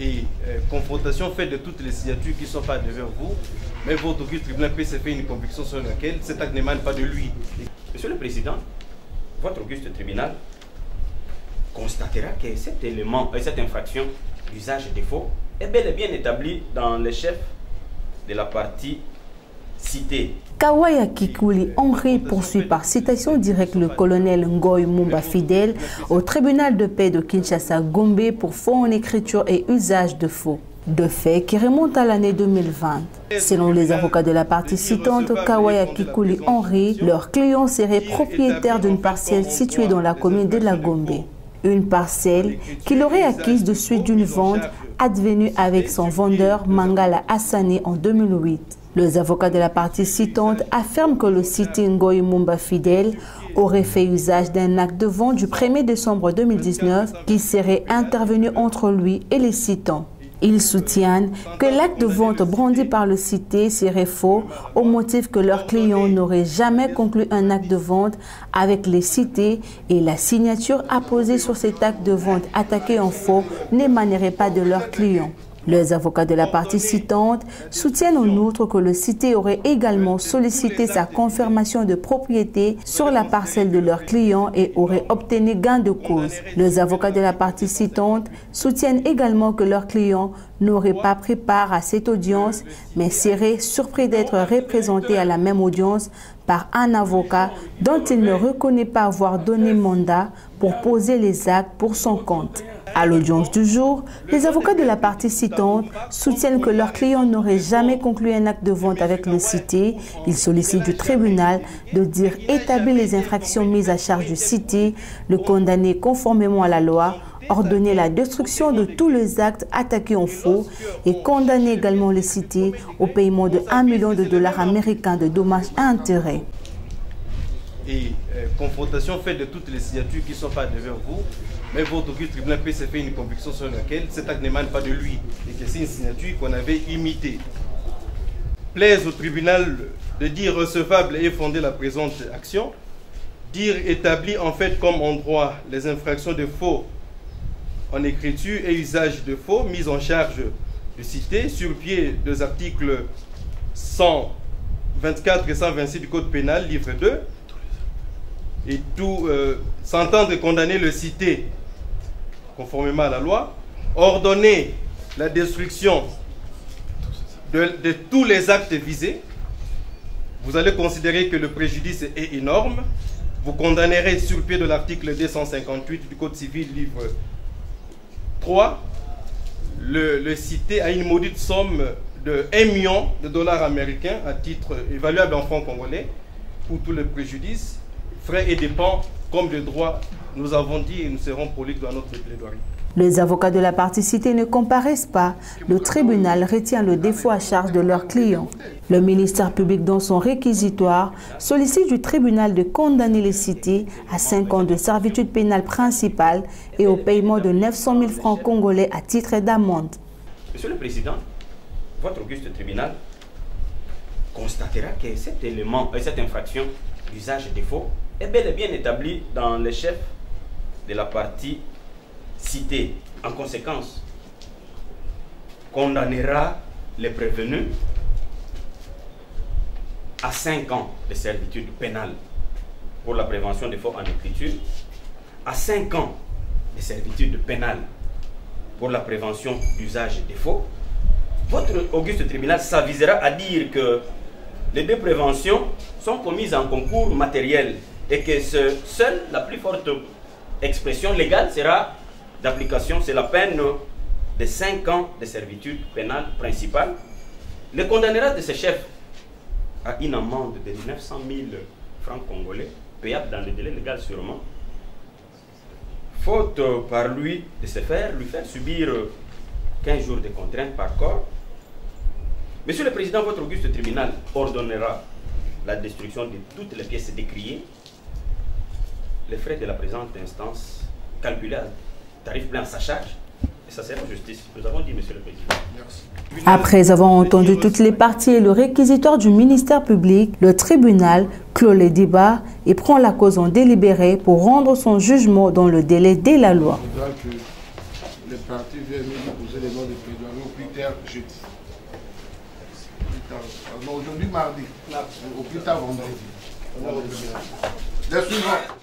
et confrontation faite de toutes les signatures qui ne sont pas devant vous, mais votre tribunal peut se faire une conviction sur laquelle cet acte n'émane pas de lui. Monsieur le Président, votre auguste tribunal constatera que cet élément, cette infraction d'usage de faux est bel et bien établie dans les chefs de la partie citée. Kawaya Kikouli Henri poursuit par citation directe le colonel Ngoy Mumba Fidèle au tribunal de paix de Kinshasa Gombe pour faux en écriture et usage de faux. De faits qui remontent à l'année 2020. Selon les avocats de la partie citante, Kawaya Kikouli Henri, leur client serait propriétaire d'une parcelle située dans la commune de la Gombe. Une parcelle qu'il aurait acquise de suite d'une vente advenue avec son vendeur Mangala Hassani en 2008. Les avocats de la partie citante affirment que le cité Ngoy Mumba Fidèle aurait fait usage d'un acte de vente du 1er décembre 2019 qui serait intervenu entre lui et les citants. Ils soutiennent que l'acte de vente brandi par le cité serait faux au motif que leurs clients n'auraient jamais conclu un acte de vente avec les cités et la signature apposée sur cet acte de vente attaqué en faux n'émanerait pas de leurs clients. Les avocats de la partie citante soutiennent en outre que le cité aurait également sollicité sa confirmation de propriété sur la parcelle de leurs clients et aurait obtenu gain de cause. Les avocats de la partie citante soutiennent également que leurs clients n'auraient pas pris part à cette audience, mais seraient surpris d'être représentés à la même audience par un avocat dont il ne reconnaît pas avoir donné mandat pour poser les actes pour son compte. À l'audience du jour, les avocats de la partie citante soutiennent que leurs clients n'auraient jamais conclu un acte de vente avec le cité. Ils sollicitent du tribunal de dire établir les infractions mises à charge du cité, le condamner conformément à la loi, ordonner la destruction de tous les actes attaqués en faux et condamner également le cité au paiement de 1 million de dollars américains de dommages et intérêts. Et confrontation faite de toutes les signatures qui ne sont pas devant vous, mais votre tribunal peut se faire une conviction sur laquelle cet acte n'émane pas de lui et que c'est une signature qu'on avait imitée. Plaise au tribunal de dire recevable et fonder la présente action, dire établi en fait comme en droit les infractions de faux en écriture et usage de faux mises en charge de cité sur pied des articles 124 et 126 du Code pénal, livre 2, et tout s'entendre condamner le cité conformément à la loi, ordonner la destruction de tous les actes visés. Vous allez considérer que le préjudice est énorme. Vous condamnerez sur pied de l'article 258 du Code civil, livre 3, le cité à une maudite somme de 1 million de dollars américains à titre évaluable en francs congolais pour tous les préjudices, frais et dépenses comme de droit. Nous avons dit et nous serons prolixes dans notre plaidoirie. Les avocats de la partie citée ne comparaissent pas. Le tribunal retient le défaut à charge de leurs clients. Le ministère public, dans son réquisitoire, sollicite du tribunal de condamner les cités à 5 ans de servitude pénale principale et au paiement de 900 000 francs congolais à titre d'amende. Monsieur le Président, votre auguste tribunal constatera que cet élément, cette infraction d'usage de faux est bel et bien établie dans les chefs de la partie citée. En conséquence, condamnera les prévenus à 5 ans de servitude pénale pour la prévention des faux en écriture, à 5 ans de servitude pénale pour la prévention d'usage des faux. Votre auguste tribunal s'avisera à dire que les deux préventions sont commises en concours matériel et que seule la plus forte expression légale sera d'application, c'est la peine de 5 ans de servitude pénale principale. Le condamnera de ses chefs à une amende de 900 000 francs congolais, payable dans le délai légal sûrement, faute par lui de se faire, lui faire subir 15 jours de contrainte par corps. Monsieur le Président, votre auguste tribunal ordonnera la destruction de toutes les pièces décriées, les frais de la présente instance calculés à tarif plein à sa charge, et ça sera justice. Nous avons dit, Monsieur le Président. Merci. Après avoir entendu toutes les parties et le réquisitoire du ministère public, le tribunal clôt les débats et prend la cause en délibéré pour rendre son jugement dans le délai de la loi. les parties viennent nous poser les noms de plaidoiries au plus tard jeudi. Aujourd'hui mardi, au plus tard vendredi. Les suivants.